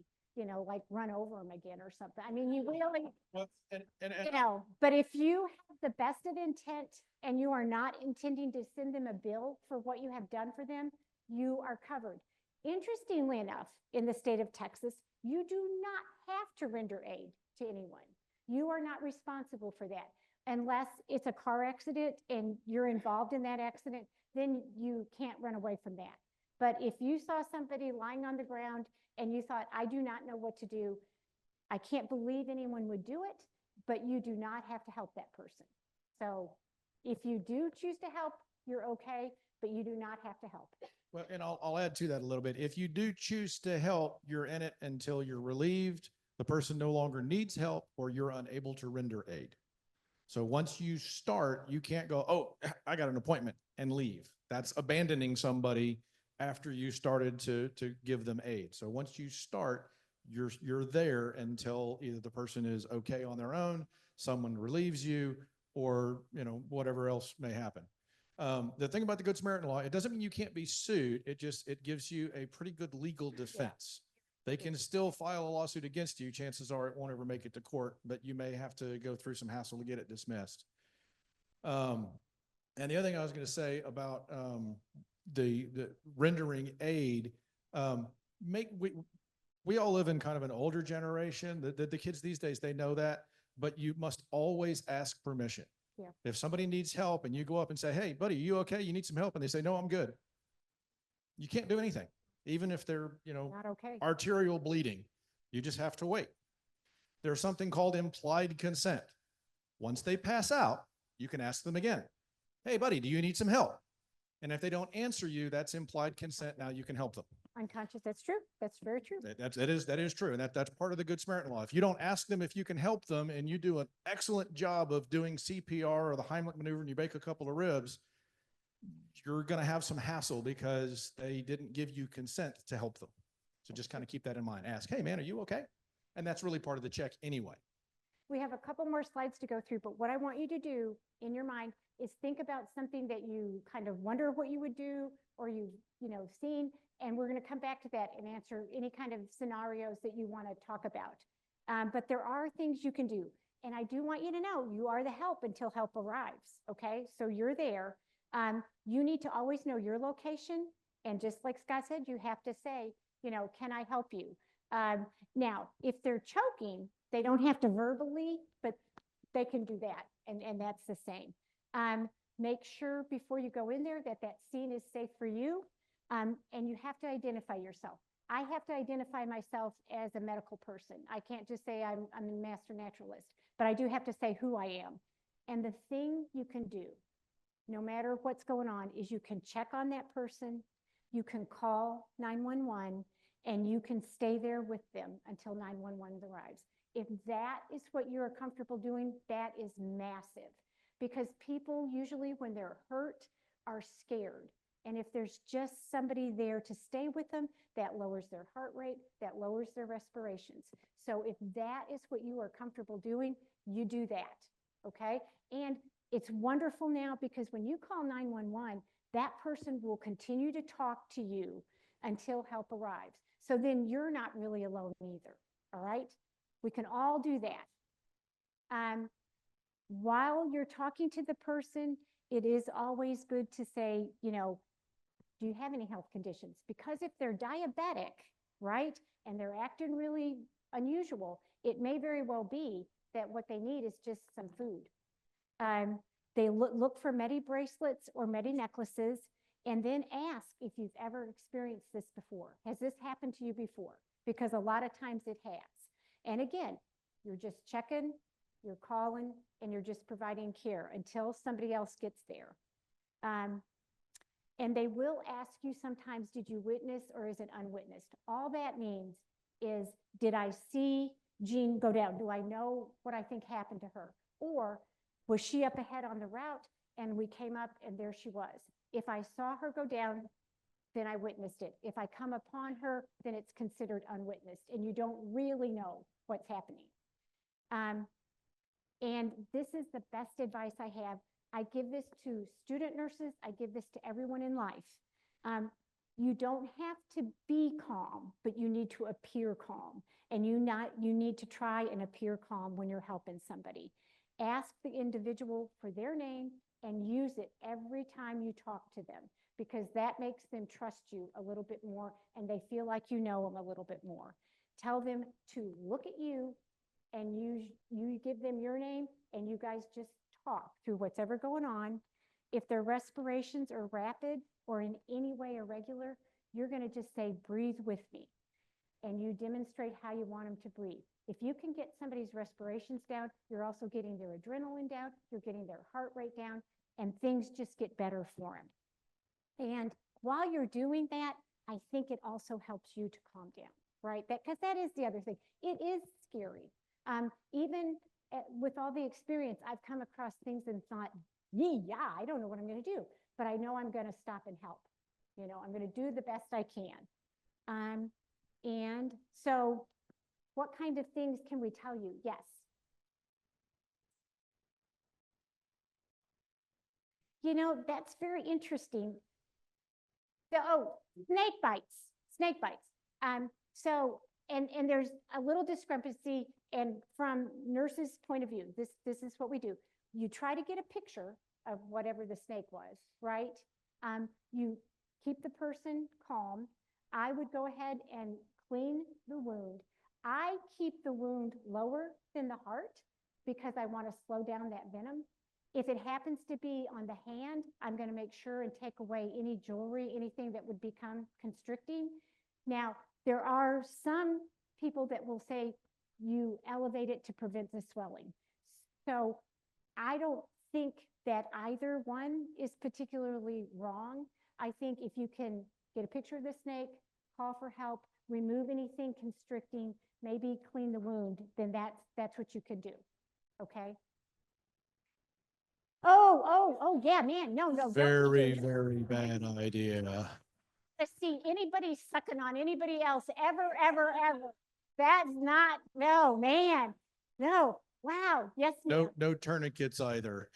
like run over them again or something. I mean, you really, but if you have the best of intent and you are not intending to send them a bill for what you have done for them, you are covered. Interestingly enough, in the state of Texas, you do not have to render aid to anyone. You are not responsible for that unless it's a car accident and you're involved in that accident, then you can't run away from that. But if you saw somebody lying on the ground and you thought, I do not know what to do, I can't believe anyone would do it, but you do not have to help that person. So if you do choose to help, you're okay, but you do not have to help. Well, and I'll add to that a little bit. If you do choose to help, you're in it until you're relieved, the person no longer needs help, or you're unable to render aid. So once you start, you can't go, oh, I got an appointment and leave. That's abandoning somebody after you started to give them aid. So once you start, you're there until either the person is okay on their own, someone relieves you, or whatever else may happen. The thing about the Good Samaritan law, it doesn't mean you can't be sued. It gives you a pretty good legal defense. They can still file a lawsuit against you. Chances are it won't ever make it to court, but you may have to go through some hassle to get it dismissed. And the other thing I was going to say about the rendering aid, we all live in kind of an older generation. The kids these days, they know that, but you must always ask permission. Yeah. If somebody needs help and you go up and say, hey, buddy, you okay? You need some help? And they say, no, I'm good. You can't do anything, even if they're, Not okay. arterial bleeding. You just have to wait. There's something called implied consent. Once they pass out, you can ask them again. Hey, buddy, do you need some help? And if they don't answer you, that's implied consent. Now you can help them. Unconscious. That's true. That's very true. That is true. And that's part of the Good Samaritan law. If you don't ask them if you can help them and you do an excellent job of doing CPR or the Heimlich maneuver and you break a couple of ribs, you're going to have some hassle because they didn't give you consent to help them. So just kind of keep that in mind. Ask, hey man, are you okay? And that's really part of the check anyway. We have a couple more slides to go through, but what I want you to do in your mind is think about something that you kind of wonder what you would do or you've seen, and we're going to come back to that and answer any kind of scenarios that you want to talk about. But there are things you can do, and I do want you to know you are the help until help arrives, okay? So you're there. You need to always know your location, and just like Scott said, you have to say, can I help you? Now, if they're choking, they don't have to verbally, but they can do that, and that's the same. Make sure before you go in there that scene is safe for you, and you have to identify yourself. I have to identify myself as a medical person. I can't just say I'm a master naturalist, but I do have to say who I am. And the thing you can do, no matter what's going on, is you can check on that person, you can call 911, and you can stay there with them until 911 arrives. If that is what you're comfortable doing, that is massive, because people usually when they're hurt are scared. And if there's just somebody there to stay with them, that lowers their heart rate, that lowers their respirations. So if that is what you are comfortable doing, you do that, okay? And it's wonderful now because when you call 911, that person will continue to talk to you until help arrives. So then you're not really alone either, all right? We can all do that. While you're talking to the person, it is always good to say, do you have any health conditions? Because if they're diabetic, right, and they're acting really unusual, it may very well be that what they need is just some food. They look for Medi bracelets or Medi necklaces, and then ask if you've ever experienced this before. Has this happened to you before? Because a lot of times it has. And again, you're just checking, you're calling, and you're just providing care until somebody else gets there. And they will ask you sometimes, did you witness or is it unwitnessed? All that means is, did I see Jean go down? Do I know what I think happened to her? Or was she up ahead on the route and we came up and there she was? If I saw her go down, then I witnessed it. If I come upon her, then it's considered unwitnessed and you don't really know what's happening. And this is the best advice I have. I give this to student nurses. I give this to everyone in life. You don't have to be calm, but you need to appear calm. And you need to try and appear calm when you're helping somebody. Ask the individual for their name and use it every time you talk to them, because that makes them trust you a little bit more and they feel like you know them a little bit more. Tell them to look at you and you give them your name and you guys just talk through what's ever going on. If their respirations are rapid or in any way irregular, you're going to just say, breathe with me. And you demonstrate how you want them to breathe. If you can get somebody's respirations down, you're also getting their adrenaline down, you're getting their heart rate down, and things just get better for them. And while you're doing that, I think it also helps you to calm down, right? Because that is the other thing. It is scary. Even with all the experience, I've come across things and thought, yeah, I don't know what I'm going to do, but I know I'm going to stop and help. I'm going to do the best I can. And so what kind of things can we tell you? Yes. That's very interesting. Snake bites. And there's a little discrepancy, and from nurses' point of view, this is what we do. You try to get a picture of whatever the snake was, right? You keep the person calm. I would go ahead and clean the wound. I keep the wound lower than the heart because I want to slow down that venom. If it happens to be on the hand, I'm going to make sure and take away any jewelry, anything that would become constricting. Now, there are some people that will say you elevate it to prevent the swelling. So I don't think that either one is particularly wrong. I think if you can get a picture of the snake, call for help, remove anything constricting, maybe clean the wound, then that's what you can do. Okay. Oh, yeah, man. No. Very, very bad idea. Let's see anybody sucking on anybody else ever. That's not, no, man. No. Wow. Yes, ma'am. No tourniquets either,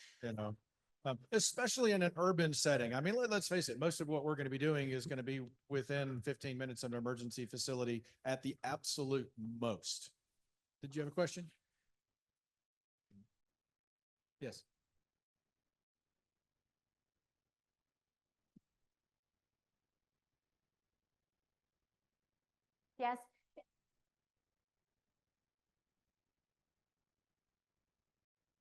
especially in an urban setting. I mean, let's face it, most of what we're going to be doing is going to be within 15 minutes of an emergency facility at the absolute most. Did you have a question? Yes. Yes.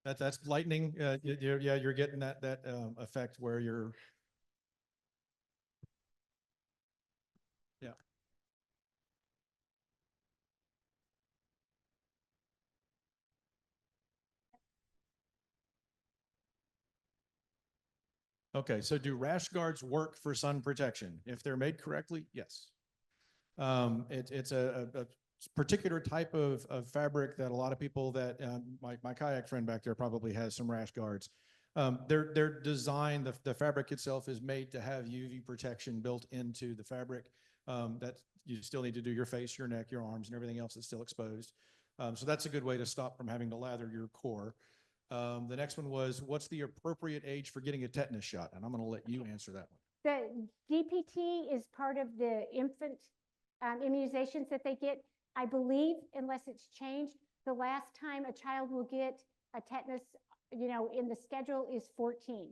That's lightning. You're getting that effect where you're. Yeah. Okay, so do rash guards work for sun protection? If they're made correctly, yes. It's a particular type of fabric that a lot of people that my kayak friend back there probably has some rash guards. They're designed, the fabric itself is made to have UV protection built into the fabric. That you still need to do your face, your neck, your arms, and everything else that's still exposed. So that's a good way to stop from having to lather your core. The next one was, what's the appropriate age for getting a tetanus shot? And I'm going to let you answer that one. The DPT is part of the infant immunizations that they get. I believe, unless it's changed, the last time a child will get a tetanus, in the schedule is 14.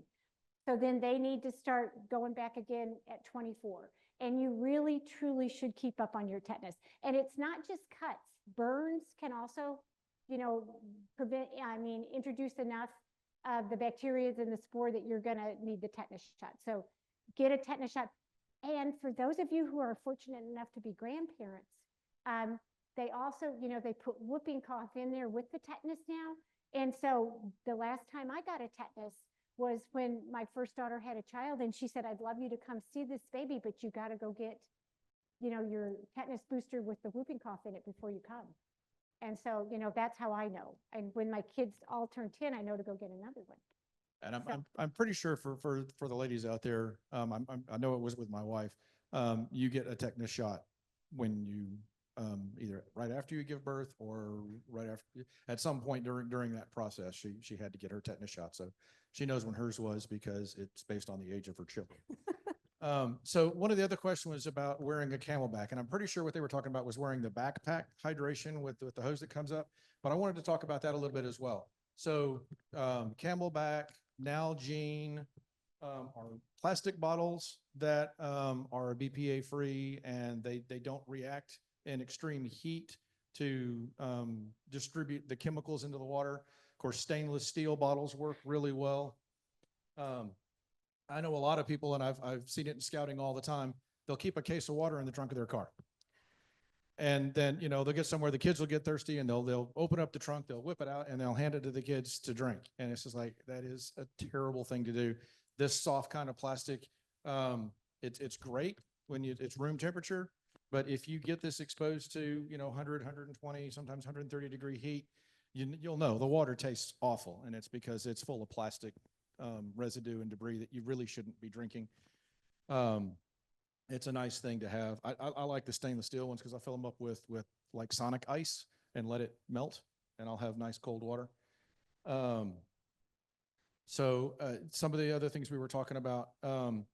So then they need to start going back again at 24. And you really, truly should keep up on your tetanus. And it's not just cuts. Burns can also, introduce enough of the bacteria and the spore that you're going to need the tetanus shot. So get a tetanus shot. And for those of you who are fortunate enough to be grandparents, they also, they put whooping cough in there with the tetanus now. And so the last time I got a tetanus was when my first daughter had a child, and she said, I'd love you to come see this baby, but you got to go get, your tetanus booster with the whooping cough in it before you come. And so, that's how I know. And when my kids all turn 10, I know to go get another one. And I'm pretty sure for the ladies out there, I know it was with my wife. You get a tetanus shot when you either right after you give birth or right after, at some point during that process, she had to get her tetanus shot. So she knows when hers was because it's based on the age of her children. So one of the other questions was about wearing a Camelback, and I'm pretty sure what they were talking about was wearing the backpack hydration with the hose that comes up. But I wanted to talk about that a little bit as well. So Camelback, Nalgene are plastic bottles that are BPA free, and they don't react in extreme heat to distribute the chemicals into the water. Of course, stainless steel bottles work really well. I know a lot of people, and I've seen it in scouting all the time. They'll keep a case of water in the trunk of their car. And then, they'll get somewhere, the kids will get thirsty, and they'll open up the trunk, they'll whip it out, and they'll hand it to the kids to drink. And it's just like, that is a terrible thing to do. This soft kind of plastic, it's great when it's room temperature, but if you get this exposed to, 100, 120, sometimes 130 degree heat, you'll know the water tastes awful, and it's because it's full of plastic residue and debris that you really shouldn't be drinking. It's a nice thing to have. I like the stainless steel ones because I fill them up with like Sonic ice and let it melt, and I'll have nice cold water. So some of the other things we were talking about, and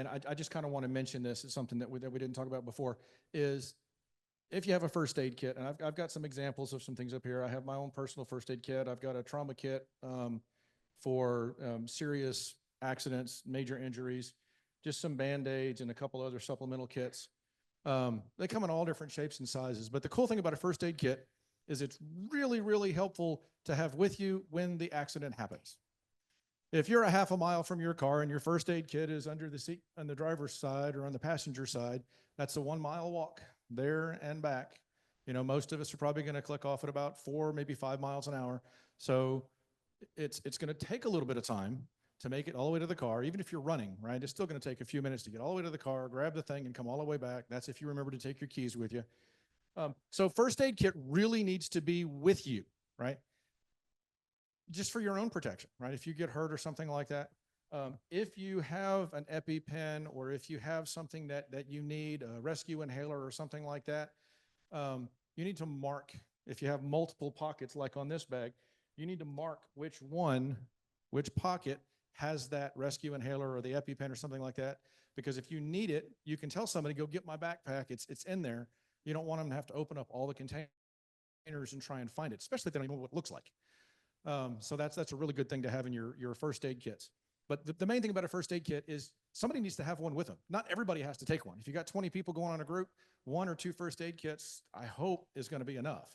I just kind of want to mention this, it's something that we didn't talk about before, is if you have a first aid kit, and I've got some examples of some things up here. I have my own personal first aid kit. I've got a trauma kit for serious accidents, major injuries, just some Band-Aids and a couple other supplemental kits. They come in all different shapes and sizes. But the cool thing about a first aid kit is it's really, really helpful to have with you when the accident happens. If you're a half a mile from your car and your first aid kit is under the seat on the driver's side or on the passenger side, that's a 1 mile walk there and back. You know, most of us are probably going to click off at about 4, maybe 5 miles an hour. So it's going to take a little bit of time to make it all the way to the car. Even if you're running, right? It's still going to take a few minutes to get all the way to the car, grab the thing, and come all the way back. That's if you remember to take your keys with you. So first aid kit really needs to be with you, right? Just for your own protection, right? If you get hurt or something like that. If you have an EpiPen, or if you have something that you need, a rescue inhaler or something like that, you need to mark. If you have multiple pockets like on this bag, you need to mark which pocket has that rescue inhaler or the EpiPen or something like that. Because if you need it, you can tell somebody, go get my backpack. It's in there. You don't want them to have to open up all the containers and try and find it, especially if they don't even know what it looks like. So that's a really good thing to have in your first aid kits. But the main thing about a first aid kit is somebody needs to have one with them. Not everybody has to take one. If you got 20 people going on a group, 1 or 2 first aid kits, I hope, is going to be enough.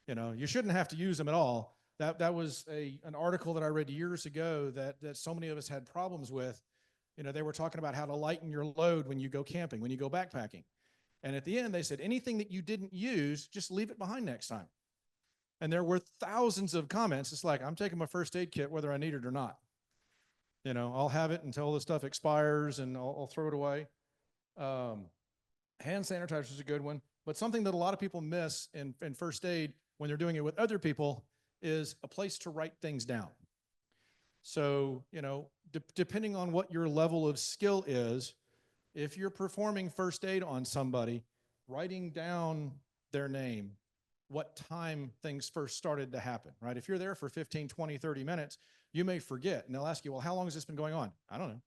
You know, you shouldn't have to use them at all. That was an article that I read years ago that so many of us had problems with. You know, they were talking about how to lighten your load when you go camping, when you go backpacking. And at the end, they said, anything that you didn't use, just leave it behind next time. And there were thousands of comments. It's like, I'm taking my first aid kit whether I need it or not. You know, I'll have it until the stuff expires and I'll throw it away. Hand sanitizer is a good one. But something that a lot of people miss in first aid when they're doing it with other people is a place to write things down. So, you know, depending on what your level of skill is, if you're performing first aid on somebody, writing down their name, what time things first started to happen, right? If you're there for 15, 20, 30 minutes, you may forget. And they'll ask you, well, how long has this been going on? I don't know.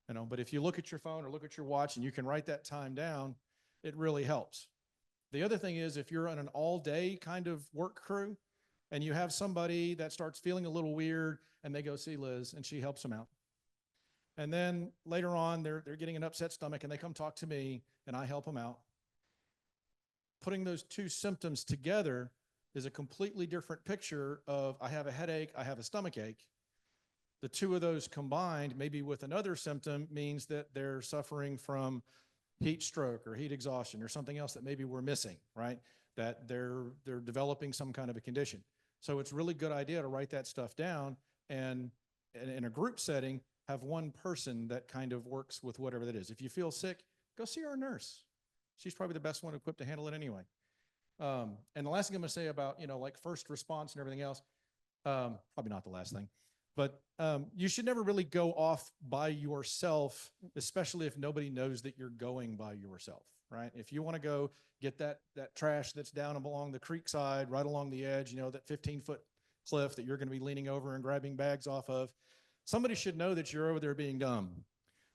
You know, but if you look at your phone or look at your watch and you can write that time down, it really helps. The other thing is, if you're on an all-day kind of work crew and you have somebody that starts feeling a little weird and they go see Liz and she helps them out. And then later on, they're getting an upset stomach and they come talk to me and I help them out. Putting those two symptoms together is a completely different picture of, I have a headache, I have a stomach ache. The two of those combined, maybe with another symptom, means that they're suffering from heat stroke or heat exhaustion or something else that maybe we're missing, right? That they're developing some kind of a condition. So it's a really good idea to write that stuff down and in a group setting, have one person that kind of works with whatever that is. If you feel sick, go see our nurse. She's probably the best one equipped to handle it anyway. And the last thing I'm gonna say about, you know, like first response and everything else, probably not the last thing, but you should never really go off by yourself, especially if nobody knows that you're going by yourself, right? If you wanna go get that trash that's down along the creek side, right along the edge, you know, that 15-foot cliff that you're gonna be leaning over and grabbing bags off of, somebody should know that you're over there being dumb.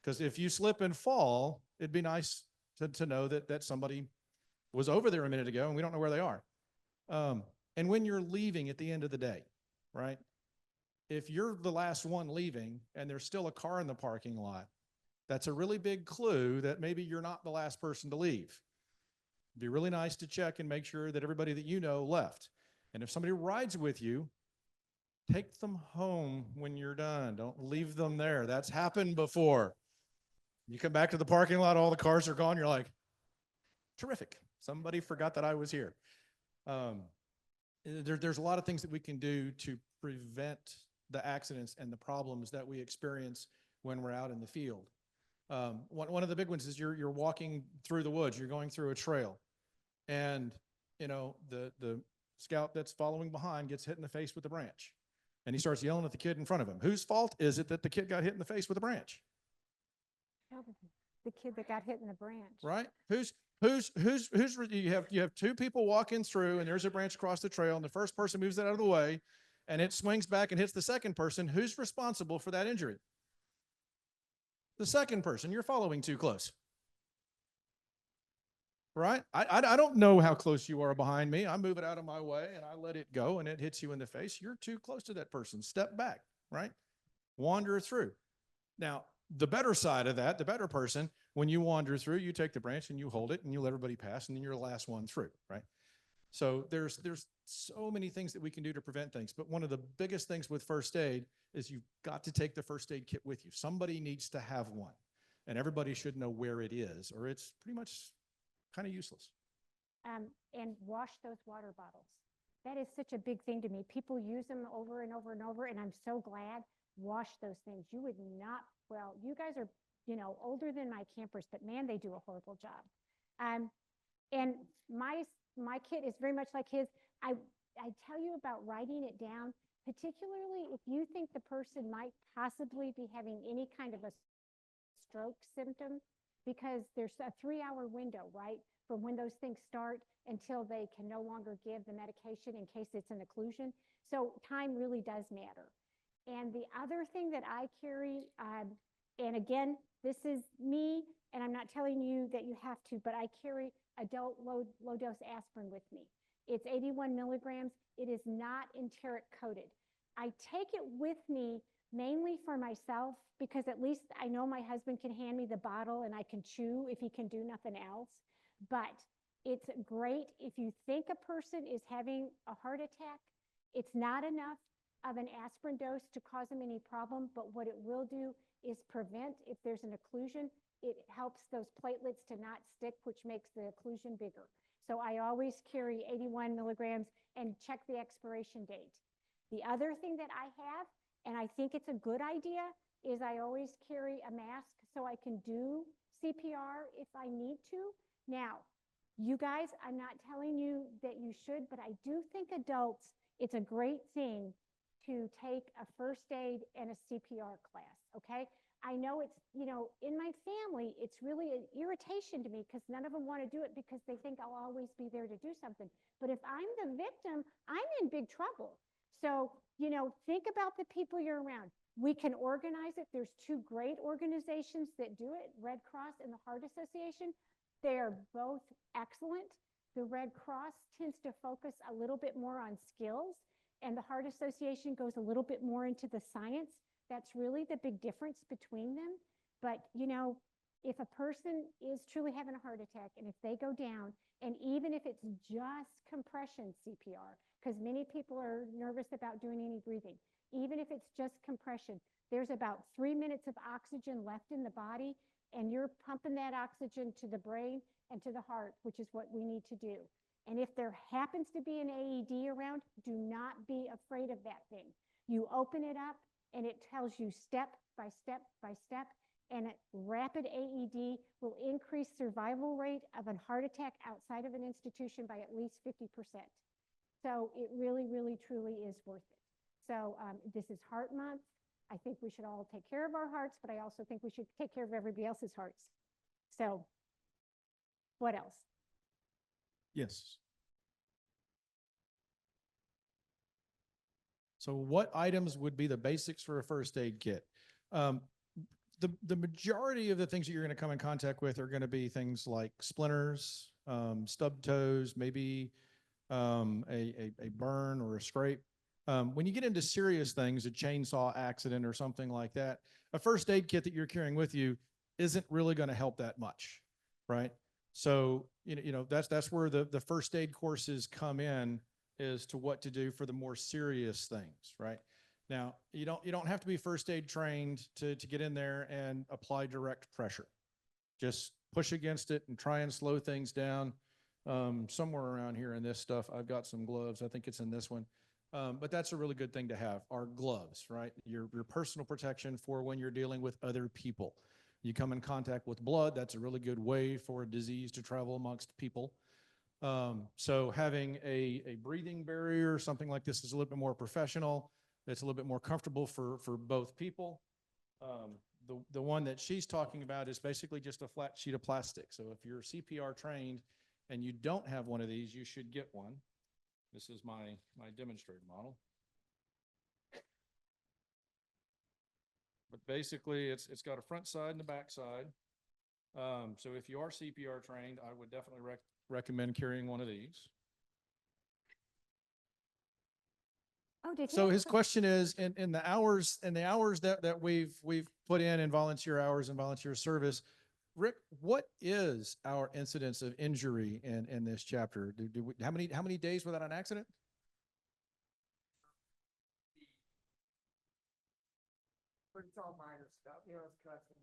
Because if you slip and fall, it'd be nice to know that somebody was over there a minute ago and we don't know where they are. And when you're leaving at the end of the day, right? If you're the last one leaving and there's still a car in the parking lot, that's a really big clue that maybe you're not the last person to leave. It'd be really nice to check and make sure that everybody that you know left. And if somebody rides with you, take them home when you're done. Don't leave them there. That's happened before. You come back to the parking lot, all the cars are gone. You're like, terrific. Somebody forgot that I was here. There's a lot of things that we can do to prevent the accidents and the problems that we experience when we're out in the field. One of the big ones is you're walking through the woods. You're going through a trail. And, you know, the scout that's following behind gets hit in the face with a branch. And he starts yelling at the kid in front of him. Whose fault is it that the kid got hit in the face with a branch? The kid that got hit in the branch. Right? You have two people walking through and there's a branch across the trail and the first person moves that out of the way and it swings back and hits the second person. Who's responsible for that injury? The second person. You're following too close. Right? I don't know how close you are behind me. I move it out of my way and I let it go and it hits you in the face. You're too close to that person. Step back, right? Wander through. Now, the better side of that, the better person, when you wander through, you take the branch and you hold it and you let everybody pass and then you're the last one through, right? So there's so many things that we can do to prevent things. But one of the biggest things with first aid is you've got to take the first aid kit with you. Somebody needs to have one and everybody should know where it is or it's pretty much kind of useless. And wash those water bottles. That is such a big thing to me. People use them over and over and over, and I'm so glad. Wash those things. You would not, well, you guys are, older than my campers, but man, they do a horrible job. And my kit is very much like his. I tell you about writing it down, particularly if you think the person might possibly be having any kind of a stroke symptom, because there's a 3-hour window, right, from when those things start until they can no longer give the medication in case it's an occlusion. So time really does matter. And the other thing that I carry, and again, this is me, and I'm not telling you that you have to, but I carry adult low dose aspirin with me. It's 81 milligrams. It is not enteric coated. I take it with me mainly for myself because at least I know my husband can hand me the bottle and I can chew if he can do nothing else. But it's great if you think a person is having a heart attack. It's not enough of an aspirin dose to cause them any problem, but what it will do is prevent if there's an occlusion. It helps those platelets to not stick, which makes the occlusion bigger. So I always carry 81 milligrams and check the expiration date. The other thing that I have, and I think it's a good idea, is I always carry a mask so I can do CPR if I need to. Now, you guys, I'm not telling you that you should, but I do think adults, it's a great thing to take a first aid and a CPR class, okay? I know it's, in my family, it's really an irritation to me because none of them want to do it because they think I'll always be there to do something. But if I'm the victim, I'm in big trouble. So, think about the people you're around. We can organize it. There's 2 great organizations that do it, Red Cross and the Heart Association. They are both excellent. The Red Cross tends to focus a little bit more on skills, and the Heart Association goes a little bit more into the science. That's really the big difference between them. But, if a person is truly having a heart attack and if they go down, and even if it's just compression CPR, because many people are nervous about doing any breathing, even if it's just compression, there's about 3 minutes of oxygen left in the body, and you're pumping that oxygen to the brain and to the heart, which is what we need to do. And if there happens to be an AED around, do not be afraid of that thing. You open it up and it tells you step by step by step, and a rapid AED will increase survival rate of a heart attack outside of an institution by at least 50%. So it really, really, truly is worth it. So this is Heart Month. I think we should all take care of our hearts, but I also think we should take care of everybody else's hearts. So what else? Yes. So what items would be the basics for a first aid kit? The majority of the things that you're going to come in contact with are going to be things like splinters, stubbed toes, maybe a burn or a scrape. When you get into serious things, a chainsaw accident or something like that, a first aid kit that you're carrying with you isn't really going to help that much, right? So, that's where the first aid courses come in, as to what to do for the more serious things, right? Now, you don't have to be first aid trained to get in there and apply direct pressure. Just push against it and try and slow things down. Somewhere around here in this stuff, I've got some gloves. I think it's in this one. But that's a really good thing to have, are gloves, right? Your personal protection for when you're dealing with other people. You come in contact with blood, that's a really good way for a disease to travel amongst people. So having a breathing barrier, something like this is a little bit more professional. It's a little bit more comfortable for both people. The one that she's talking about is basically just a flat sheet of plastic. So if you're CPR trained and you don't have one of these, you should get one. This is my demonstrator model. But basically, it's got a front side and a back side. So if you are CPR trained, I would definitely recommend carrying one of these. Oh, did So he? his question is, in the hours that we've put in volunteer hours and volunteer service, Rick, what is our incidence of injury in this chapter? How many days without an accident? It's all minor stuff, you know, it's cuts and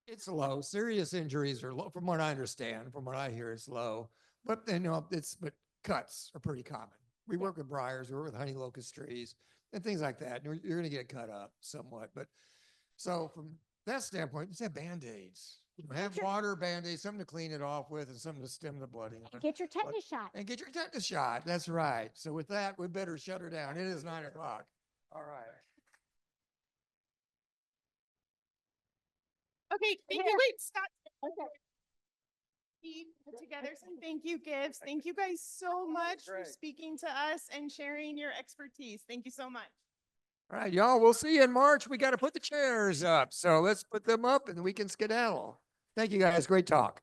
it's low. Serious injuries are low, from what I understand, from what I hear, it's low. But you know, but cuts are pretty common. We work with briars, we work with honey locust trees, and things like that. You're going to get cut up somewhat, but so from that standpoint, just have Band-Aids. Have water, Band-Aids, something to clean it off with, and something to stem the blooding. Get your tetanus shot. And get your tetanus shot. That's right. So with that, we better shut her down. It is 9 o'clock. All right. Okay, thank Here. you. Wait, stop. Okay. We put together some thank you gifts. Thank you guys so much for Great. speaking to us and sharing your expertise. Thank you so much. All right, y'all. We'll see you in March. We got to put the chairs up. So let's put them up and we can skedaddle. Thank you guys. Great talk.